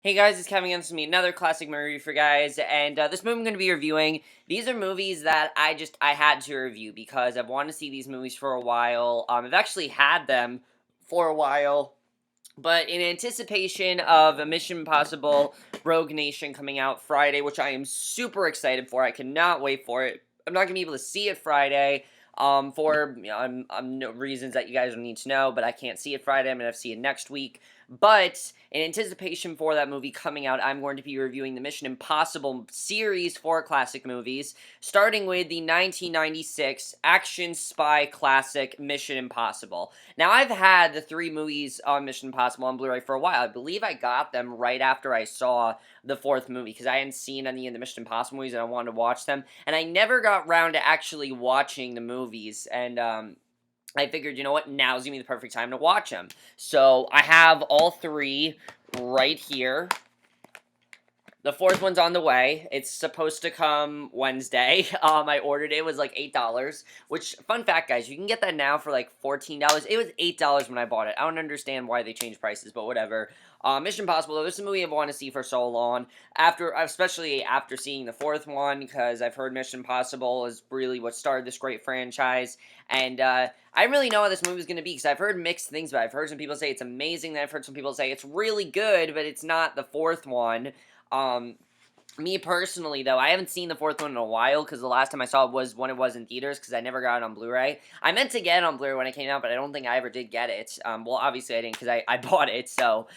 Hey guys, it's Kevin again with me, another classic movie review for guys, and this movie I'm going to be reviewing, these are movies that I had to review because I've wanted to see these movies for a while. I've actually had them for a while, but in anticipation of a Mission Impossible Rogue Nation coming out Friday, which I am super excited for, I cannot wait for it. I'm not going to be able to see it Friday, for no reasons that you guys don't need to know, but I can't see it Friday. I'm going to have to see it next week. But in anticipation for that movie coming out, I'm going to be reviewing the Mission Impossible series for classic movies, starting with the 1996 action spy classic Mission Impossible. Now, I've had the three movies on Mission Impossible on Blu-ray for a while. I believe I got them right after I saw the fourth movie, because I hadn't seen any of the Mission Impossible movies and I wanted to watch them, and I never got around to actually watching the movies, and I figured, you know what, now's gonna be the perfect time to watch them. So I have all three right here. The fourth one's on the way. It's supposed to come Wednesday. I ordered it. It was like $8, which, fun fact, guys, you can get that now for like $14. It was $8 when I bought it. I don't understand why they changed prices, but whatever. Mission Impossible, though, this is a movie I've wanted to see for so long, especially after seeing the fourth one, because I've heard Mission Impossible is really what started this great franchise, and I really know how this movie is going to be, because I've heard mixed things, but I've heard some people say it's amazing, then I've heard some people say it's really good, but it's not the fourth one. Me personally, though, I haven't seen the fourth one in a while, because the last time I saw it was when it was in theaters, because I never got it on Blu-ray. I meant to get it on Blu-ray when it came out, but I don't think I ever did get it. Well, obviously I didn't, because I bought it, so,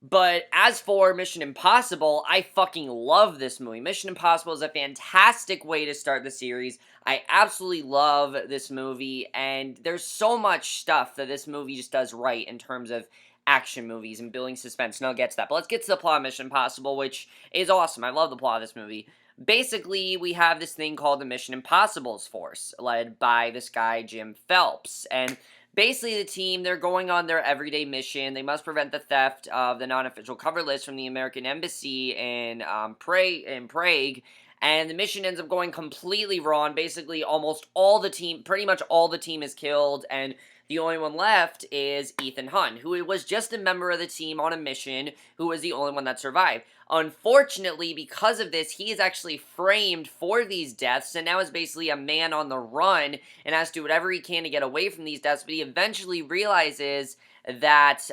but as for Mission Impossible, I fucking love this movie. Mission Impossible is a fantastic way to start the series. I absolutely love this movie, and there's so much stuff that this movie just does right in terms of action movies and building suspense, and I'll get to that. But let's get to the plot of Mission Impossible, which is awesome. I love the plot of this movie. Basically, we have this thing called the Mission Impossibles Force, led by this guy, Jim Phelps, and basically the team, they're going on their everyday mission. They must prevent the theft of the non-official cover list from the American Embassy in Prague, and the mission ends up going completely wrong. Basically, pretty much all the team is killed, and the only one left is Ethan Hunt, who was just a member of the team on a mission, who was the only one that survived. Unfortunately, because of this, he is actually framed for these deaths, and now is basically a man on the run, and has to do whatever he can to get away from these deaths, but he eventually realizes that,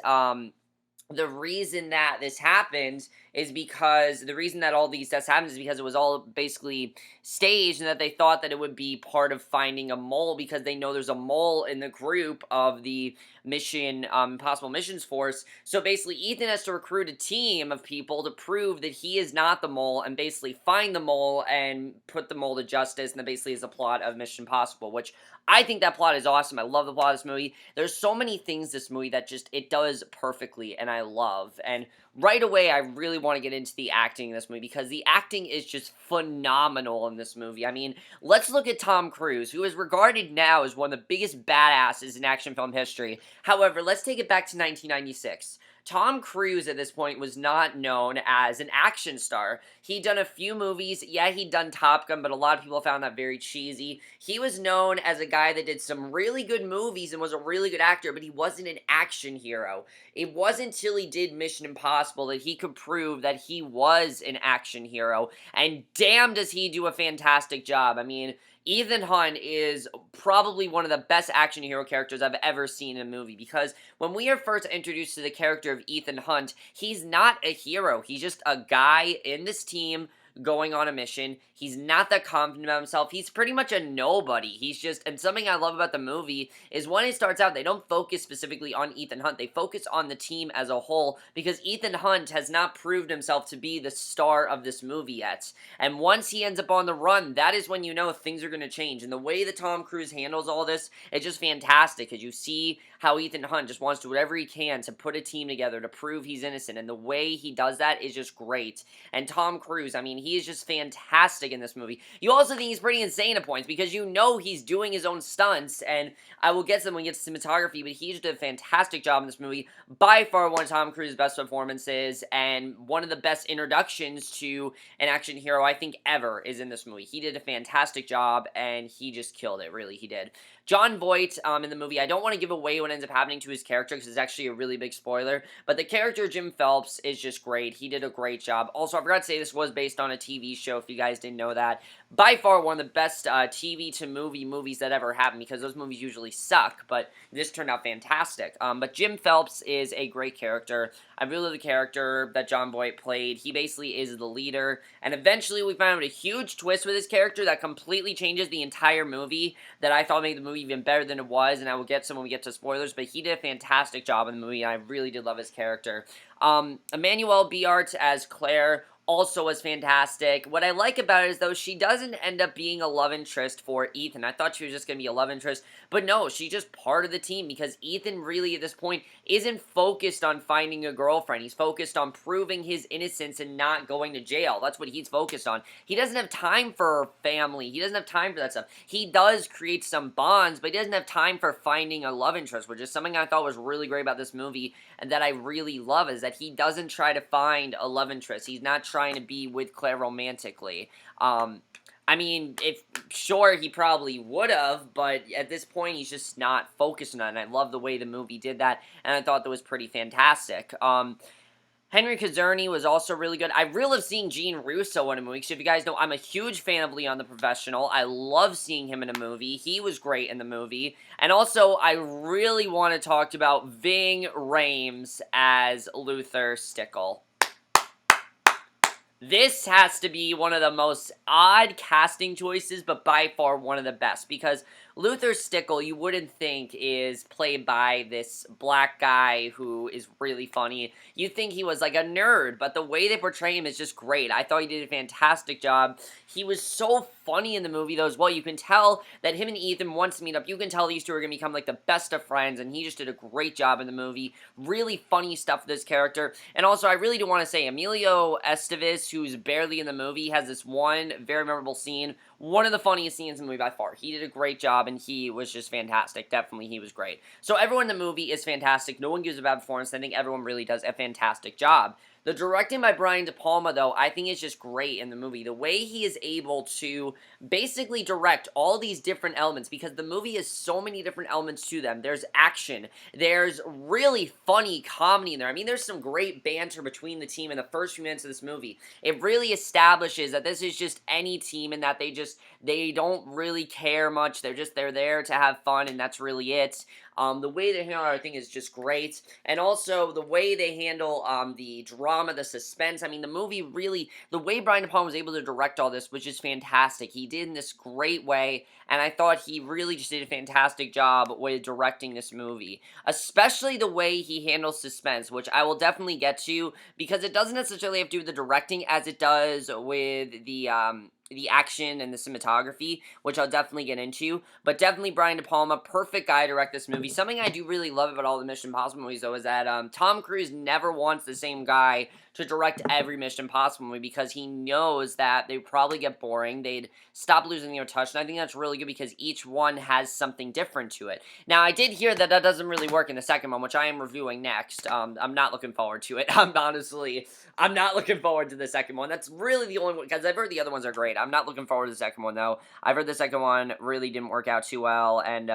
the reason that this happens is because the reason that all these deaths happened is because it was all basically staged, and that they thought that it would be part of finding a mole, because they know there's a mole in the group of the Mission Impossible Missions Force. So basically, Ethan has to recruit a team of people to prove that he is not the mole, and basically find the mole and put the mole to justice, and that basically is the plot of Mission Impossible, which I think that plot is awesome. I love the plot of this movie. There's so many things this movie that just, it does perfectly, and I love. And right away, I really want to get into the acting in this movie, because the acting is just phenomenal in this movie. I mean, let's look at Tom Cruise, who is regarded now as one of the biggest badasses in action film history. However, let's take it back to 1996. Tom Cruise at this point was not known as an action star. He'd done a few movies. Yeah, he'd done Top Gun, but a lot of people found that very cheesy. He was known as a guy that did some really good movies and was a really good actor, but he wasn't an action hero. It wasn't until he did Mission Impossible that he could prove that he was an action hero, and damn does he do a fantastic job. I mean, Ethan Hunt is probably one of the best action hero characters I've ever seen in a movie, because when we are first introduced to the character of Ethan Hunt, he's not a hero. He's just a guy in this team going on a mission. He's not that confident about himself. He's pretty much a nobody. He's just, and something I love about the movie is when it starts out, they don't focus specifically on Ethan Hunt. They focus on the team as a whole, because Ethan Hunt has not proved himself to be the star of this movie yet. And once he ends up on the run, that is when you know things are going to change. And the way that Tom Cruise handles all this is just fantastic, because you see how Ethan Hunt just wants to do whatever he can to put a team together to prove he's innocent, and the way he does that is just great. And Tom Cruise, I mean, he is just fantastic in this movie. You also think he's pretty insane at points, because you know he's doing his own stunts, and I will get to them when we get to cinematography, but he just did a fantastic job in this movie. By far one of Tom Cruise's best performances, and one of the best introductions to an action hero I think ever is in this movie. He did a fantastic job, and he just killed it, really, he did. Jon Voight in the movie, I don't want to give away what ends up happening to his character, because it's actually a really big spoiler, but the character Jim Phelps is just great. He did a great job. Also, I forgot to say this was based on a TV show, if you guys didn't know that. By far one of the best TV to movie movies that ever happened, because those movies usually suck, but this turned out fantastic. But Jim Phelps is a great character. I really love the character that Jon Voight played. He basically is the leader, and eventually we find out a huge twist with his character that completely changes the entire movie, that I thought made the movie even better than it was, and I will get some when we get to spoilers, but he did a fantastic job in the movie, and I really did love his character. Emmanuelle Beart as Claire also was fantastic. What I like about it is, though, she doesn't end up being a love interest for Ethan. I thought she was just going to be a love interest, but no, she's just part of the team, because Ethan really, at this point, isn't focused on finding a girlfriend. He's focused on proving his innocence and not going to jail. That's what he's focused on. He doesn't have time for family. He doesn't have time for that stuff. He does create some bonds, but he doesn't have time for finding a love interest, which is something I thought was really great about this movie, and that I really love, is that he doesn't try to find a love interest. He's not trying to be with Claire romantically. I mean, sure, he probably would have, but at this point, he's just not focused on it, and I love the way the movie did that, and I thought that was pretty fantastic. Henry Kazerny was also really good. I really love seeing Gene Russo in a movie, so if you guys know, I'm a huge fan of Leon the Professional. I love seeing him in a movie. He was great in the movie. And also, I really want to talk about Ving Rhames as Luther Stickle. This has to be one of the most odd casting choices, but by far one of the best, because Luther Stickle, you wouldn't think, is played by this black guy who is really funny. You'd think he was like a nerd, but the way they portray him is just great. I thought he did a fantastic job. He was so funny in the movie, though, as well. You can tell that him and Ethan, once meet up, you can tell these two are going to become, like, the best of friends, and he just did a great job in the movie. Really funny stuff with this character. And also, I really do want to say, Emilio Estevez, who's barely in the movie, has this one very memorable scene. One of the funniest scenes in the movie by far. He did a great job, and he was just fantastic. Definitely, he was great. So everyone in the movie is fantastic. No one gives a bad performance. I think everyone really does a fantastic job. The directing by Brian De Palma, though, I think is just great in the movie. The way he is able to basically direct all these different elements, because the movie has so many different elements to them. There's action. There's really funny comedy in there. I mean, there's some great banter between the team in the first few minutes of this movie. It really establishes that this is just any team, and that they don't really care much. They're there to have fun, and that's really it. The way they handle everything is just great. And also, the way they handle the drama, the suspense. I mean, the movie really, the way Brian De Palma was able to direct all this was just fantastic. He did in this great way, and I thought he really just did a fantastic job with directing this movie. Especially the way he handles suspense, which I will definitely get to, because it doesn't necessarily have to do with the directing as it does with the action and the cinematography, which I'll definitely get into, but definitely Brian De Palma, perfect guy to direct this movie. Something I do really love about all the Mission Impossible movies, though, is that Tom Cruise never wants the same guy to direct every Mission Impossible movie, because he knows that they probably get boring, they'd stop losing their touch, and I think that's really good, because each one has something different to it. Now, I did hear that doesn't really work in the second one, which I am reviewing next. I'm not looking forward to it. I'm not looking forward to the second one. That's really the only one, because I've heard the other ones are great. I'm not looking forward to the second one, though. I've heard the second one really didn't work out too well, and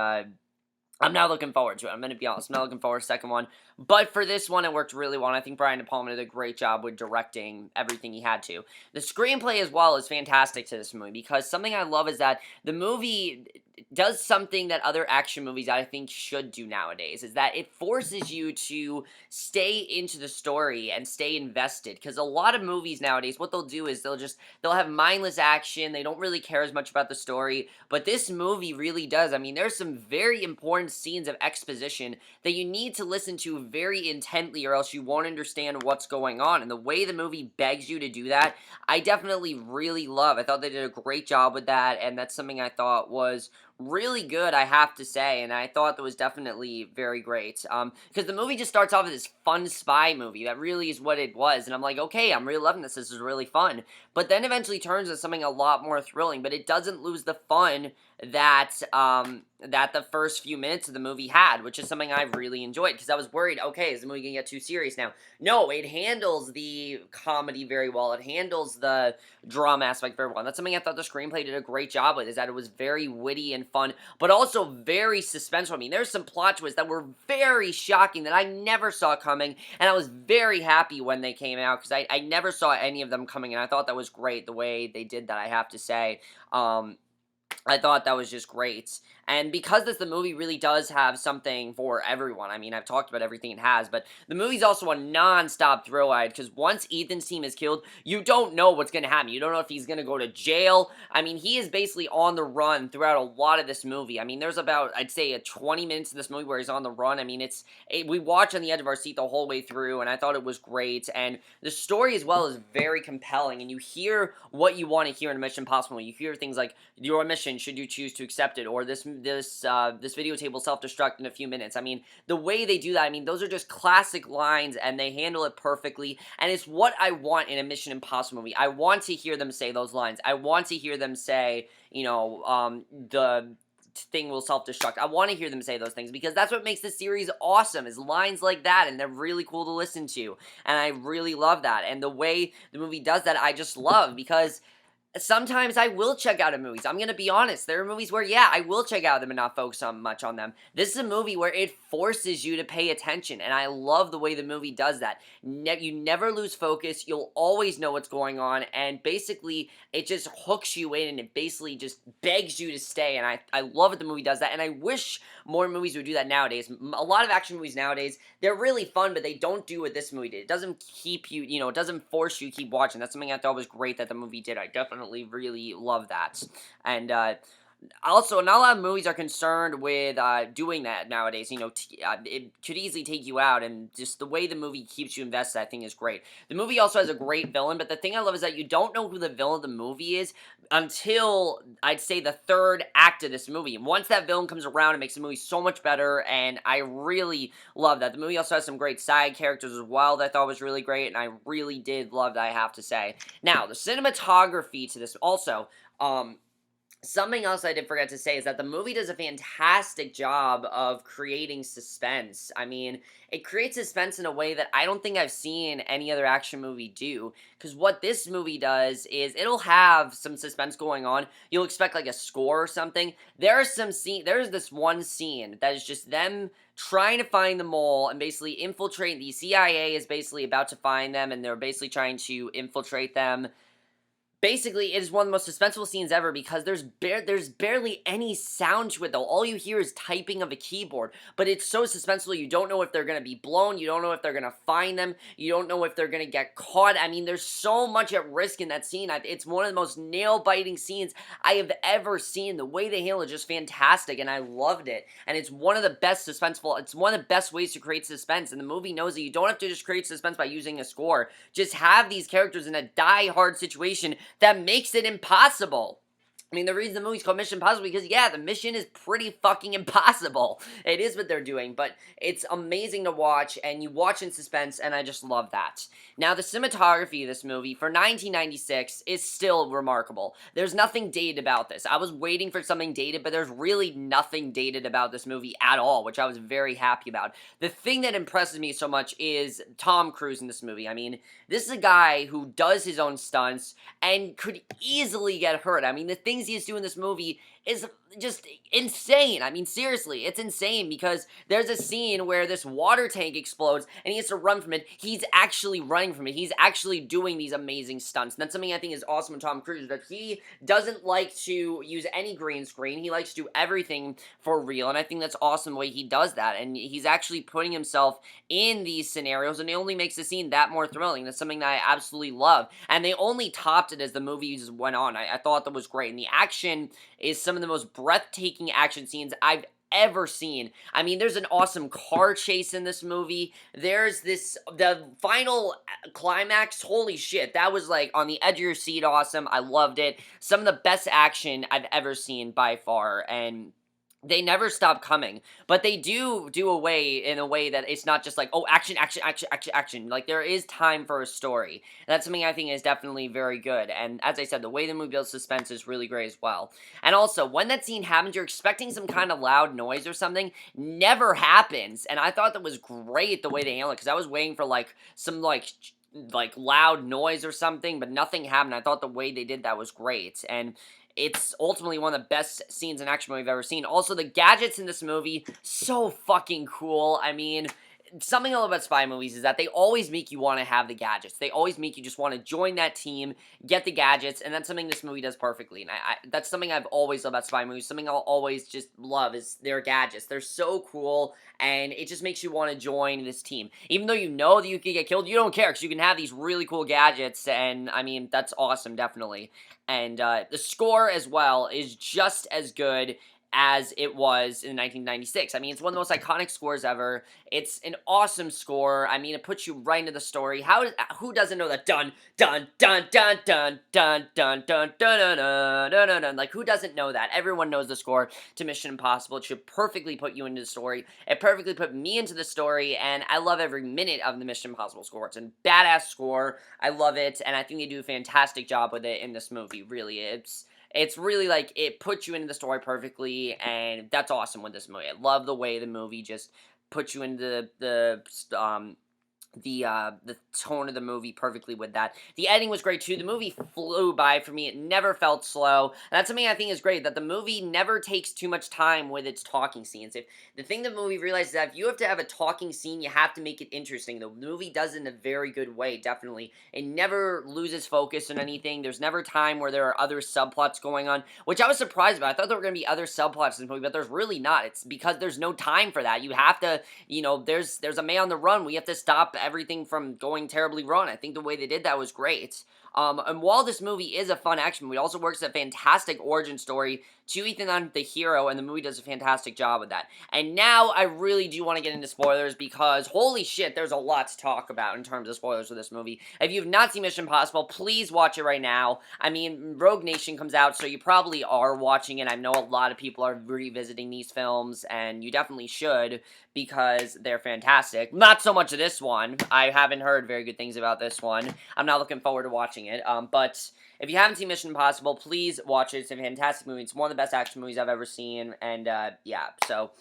I'm not looking forward to it. I'm going to be honest. I'm not looking forward to the second one. But for this one, it worked really well. And I think Brian De Palma did a great job with directing everything he had to. The screenplay as well is fantastic to this movie, because something I love is that the movie does something that other action movies I think should do nowadays, is that it forces you to stay into the story and stay invested, because a lot of movies nowadays, what they'll do is they'll have mindless action, they don't really care as much about the story, but this movie really does. I mean, there's some very important scenes of exposition that you need to listen to very intently, or else you won't understand what's going on, and the way the movie begs you to do that, I definitely really love. I thought they did a great job with that, and that's something I thought was really good, I have to say, and I thought that was definitely very great. Because the movie just starts off as this fun spy movie. That really is what it was, and I'm like, okay, I'm really loving this. This is really fun. But then eventually turns into something a lot more thrilling. But it doesn't lose the fun that the first few minutes of the movie had, which is something I really enjoyed. Because I was worried, okay, is the movie gonna get too serious now? No, it handles the comedy very well. It handles the drama aspect very well. And that's something I thought the screenplay did a great job with, is that it was very witty and fun, but also very suspenseful. I mean, there's some plot twists that were very shocking that I never saw coming, and I was very happy when they came out, because I never saw any of them coming, and I thought that was great, the way they did that, I have to say. I thought that was just great. And because the movie really does have something for everyone. I mean, I've talked about everything it has, but the movie's also a non-stop thrill ride, because once Ethan's team is killed, you don't know what's going to happen. You don't know if he's going to go to jail. I mean, he is basically on the run throughout a lot of this movie. I mean, there's about, I'd say, 20 minutes of this movie where he's on the run. I mean, we watch on the edge of our seat the whole way through, and I thought it was great. And the story as well is very compelling, and you hear what you want to hear in a Mission Impossible. You hear things like, your mission, should you choose to accept it, or this videotape will self-destruct in a few minutes. I mean, the way they do that, I mean, those are just classic lines, and they handle it perfectly, and it's what I want in a Mission Impossible movie. I want to hear them say those lines. I want to hear them say, you know, the thing will self-destruct. I want to hear them say those things, because that's what makes the series awesome, is lines like that, and they're really cool to listen to, and I really love that, and the way the movie does that, I just love, because sometimes I will check out of movies. I'm gonna be honest. There are movies where, yeah, I will check out of them and not focus on much on them. This is a movie where it forces you to pay attention, and I love the way the movie does that. You never lose focus. You'll always know what's going on, and basically, it just hooks you in, and it basically just begs you to stay, and I love it the movie does that, and I wish more movies would do that nowadays. A lot of action movies nowadays, they're really fun, but they don't do what this movie did. It doesn't keep you, it doesn't force you to keep watching. That's something I thought was great that the movie did. I definitely really love that. And also, not a lot of movies are concerned with doing that nowadays. It could easily take you out, and just the way the movie keeps you invested, I think, is great. The movie also has a great villain, but the thing I love is that you don't know who the villain of the movie is until, I'd say, the third act of this movie. And once that villain comes around, it makes the movie so much better, and I really love that. The movie also has some great side characters as well that I thought was really great, and I really did love that, I have to say. Now, the cinematography to this also, something else I did forget to say is that the movie does a fantastic job of creating suspense. I mean, it creates suspense in a way that I don't think I've seen any other action movie do. Because what this movie does is it'll have some suspense going on. You'll expect like a score or something. There's this one scene that is just them trying to find the mole and basically infiltrate. The CIA is basically about to find them, and they're basically trying to infiltrate them. Basically, it is one of the most suspenseful scenes ever, because there's barely any sound to it, though. All you hear is typing of a keyboard, but it's so suspenseful. You don't know if they're going to be blown. You don't know if they're going to find them. You don't know if they're going to get caught. I mean, there's so much at risk in that scene. It's one of the most nail-biting scenes I have ever seen. The way they handle it is just fantastic, and I loved it. And it's one of the best suspenseful, it's one of the best ways to create suspense, and the movie knows that you don't have to just create suspense by using a score. Just have these characters in a die-hard situation that makes it impossible. I mean, the reason the movie's called Mission Impossible, because, yeah, the mission is pretty fucking impossible. It is what they're doing, but it's amazing to watch, and you watch in suspense, and I just love that. Now, the cinematography of this movie, for 1996, is still remarkable. There's nothing dated about this. I was waiting for something dated, but there's really nothing dated about this movie at all, which I was very happy about. The thing that impresses me so much is Tom Cruise in this movie. I mean, this is a guy who does his own stunts, and could easily get hurt. I mean, the things he's doing in this movie is just insane. I mean, seriously, it's insane, because there's a scene where this water tank explodes and he has to run from it. He's actually running from it. He's actually doing these amazing stunts. And that's something I think is awesome with Tom Cruise, that he doesn't like to use any green screen. He likes to do everything for real, and I think that's awesome the way he does that. And he's actually putting himself in these scenarios, and it only makes the scene that more thrilling. That's something that I absolutely love. And they only topped it as the movie went on. I thought that was great. And the action is some of the most breathtaking action scenes I've ever seen. I mean, there's an awesome car chase in this movie. There's the final climax, holy shit, that was like on the edge of your seat awesome. I loved it. Some of the best action I've ever seen by far, and they never stop coming, but they do away in a way that it's not just like, oh, action, action, action, action, action. Like, there is time for a story. That's something I think is definitely very good, and as I said, the way the movie builds suspense is really great as well. And also, when that scene happens, you're expecting some kind of loud noise or something, never happens, and I thought that was great the way they handled it, because I was waiting for, like, some, like loud noise or something, but nothing happened. I thought the way they did that was great, and it's ultimately one of the best scenes in action movie I've ever seen. Also, the gadgets in this movie, so fucking cool. I mean, something I love about spy movies is that they always make you want to have the gadgets. They always make you just want to join that team, get the gadgets, and that's something this movie does perfectly. And that's something I've always loved about spy movies. Something I'll always just love is their gadgets. They're so cool, and it just makes you want to join this team. Even though you know that you could get killed, you don't care, because you can have these really cool gadgets, and I mean, that's awesome, definitely. And the score as well is just as good as it was in 1996. I mean, it's one of the most iconic scores ever. It's an awesome score. I mean, it puts you right into the story. Who doesn't know that dun dun dun dun dun dun dun dun dun dun dun dun dun dun? Like, who doesn't know that? Everyone knows the score to Mission Impossible. It should perfectly put you into the story. It perfectly put me into the story, and I love every minute of the Mission Impossible score. It's a badass score. I love it, and I think they do a fantastic job with it in this movie. Really, it's really, like, it puts you into the story perfectly, and that's awesome with this movie. I love the way the movie just puts you into the tone of the movie perfectly with that. The editing was great too. The movie flew by for me. It never felt slow. And that's something I think is great, that the movie never takes too much time with its talking scenes. If the thing the movie realizes that if you have to have a talking scene, you have to make it interesting. The movie does it in a very good way, definitely. It never loses focus on anything. There's never time where there are other subplots going on, which I was surprised about. I thought there were going to be other subplots in this movie, but there's really not. It's because there's no time for that. You have to, there's a man on the run. We have to stop everything from going terribly wrong. I think the way they did that was great. And while this movie is a fun action movie, it also works as a fantastic origin story to Ethan Hunt, the hero, and the movie does a fantastic job with that. And now I really do want to get into spoilers, because holy shit, there's a lot to talk about in terms of spoilers for this movie. If you've not seen Mission Impossible, please watch it right now. I mean, Rogue Nation comes out, so you probably are watching it. I know a lot of people are revisiting these films, and you definitely should, because they're fantastic. Not so much of this one. I haven't heard very good things about this one. I'm not looking forward to watching it. But if you haven't seen Mission Impossible, please watch it. It's a fantastic movie. It's one of the best action movies I've ever seen. And, yeah, so...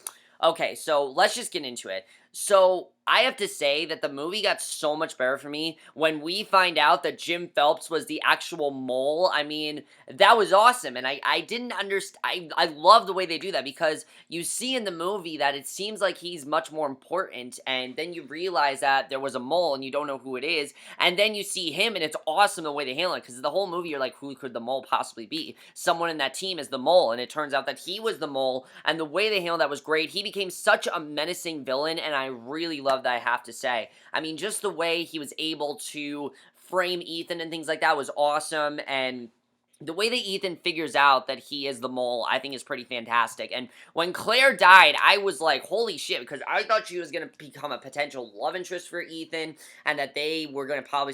Okay, so let's just get into it. So, I have to say that the movie got so much better for me when we find out that Jim Phelps was the actual mole. I mean, that was awesome, and I didn't understand. I love the way they do that, because you see in the movie that it seems like he's much more important, and then you realize that there was a mole and you don't know who it is, and then you see him, and it's awesome the way they handle it, because the whole movie you're like, who could the mole possibly be? Someone in that team is the mole, and it turns out that he was the mole, and the way they handled that was great. He became such a menacing villain, and I really love that, I have to say. I mean, just the way he was able to frame Ethan and things like that was awesome, and the way that Ethan figures out that he is the mole, I think is pretty fantastic. And when Claire died, I was like, holy shit, because I thought she was going to become a potential love interest for Ethan, and that they were going to probably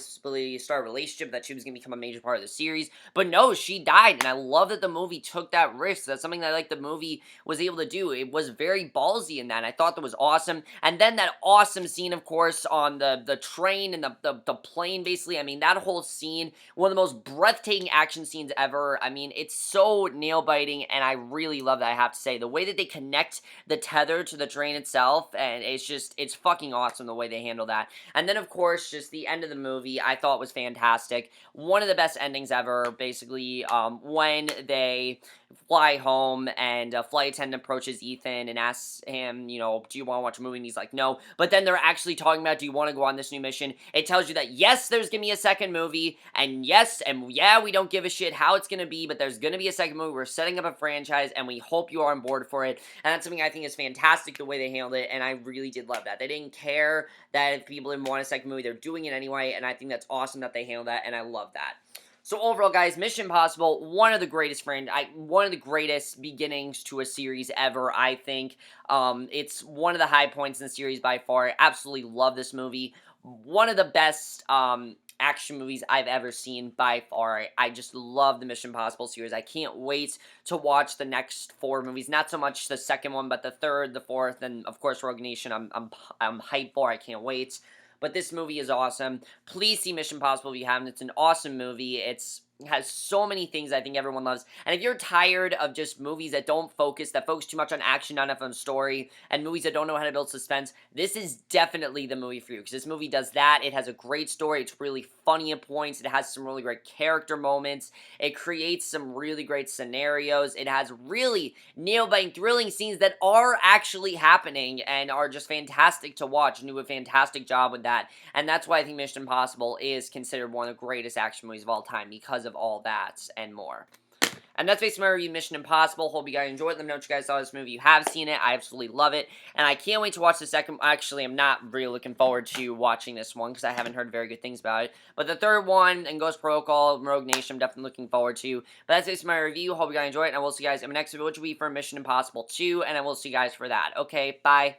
start a relationship, that she was going to become a major part of the series. But no, she died, and I love that the movie took that risk. That's something that, like, the movie was able to do. It was very ballsy in that, and I thought that was awesome. And then that awesome scene, of course, on the train and the plane, basically. I mean, that whole scene, one of the most breathtaking action scenes ever. I mean, it's so nail-biting, and I really love that, I have to say. The way that they connect the tether to the train itself, and it's fucking awesome the way they handle that. And then, of course, just the end of the movie, I thought was fantastic. One of the best endings ever, basically, when they fly home, and a flight attendant approaches Ethan and asks him, do you want to watch a movie? And he's like, no. But then they're actually talking about, do you want to go on this new mission? It tells you that, yes, there's going to be a second movie, and yes, and yeah, we don't give a shit how it's going to be, but there's going to be a second movie. We're setting up a franchise, and we hope you are on board for it. And that's something I think is fantastic, the way they handled it, and I really did love that. They didn't care that if people didn't want a second movie, they're doing it anyway, and I think that's awesome that they handled that, and I love that. So overall, guys, Mission Impossible, one of the greatest beginnings to a series ever. I think it's one of the high points in the series by far. I absolutely love this movie. One of the best action movies I've ever seen by far. I just love the Mission Impossible series. I can't wait to watch the next 4 movies. Not so much the second one, but the third, the fourth, and of course Rogue Nation. I'm hyped for. I can't wait. But this movie is awesome. Please see Mission Impossible if you haven't. It's an awesome movie. It has so many things I think everyone loves. And if you're tired of just movies that that focus too much on action, not enough on story, and movies that don't know how to build suspense, this is definitely the movie for you. Because this movie does that. It has a great story. It's really funny at points. It has some really great character moments. It creates some really great scenarios. It has really nail-biting, thrilling scenes that are actually happening and are just fantastic to watch, and do a fantastic job with that. And that's why I think Mission Impossible is considered one of the greatest action movies of all time, because of all that and more. And that's basically my review of Mission Impossible. Hope you guys enjoyed it. Let me know what you guys saw of this movie. You have seen it. I absolutely love it. And I can't wait to watch the second. Actually, I'm not really looking forward to watching this one because I haven't heard very good things about it. But the third one, and Ghost Protocol, Rogue Nation, I'm definitely looking forward to. But that's basically my review. Hope you guys enjoyed it. And I will see you guys in my next video, which will be for Mission Impossible 2. And I will see you guys for that. Okay, bye.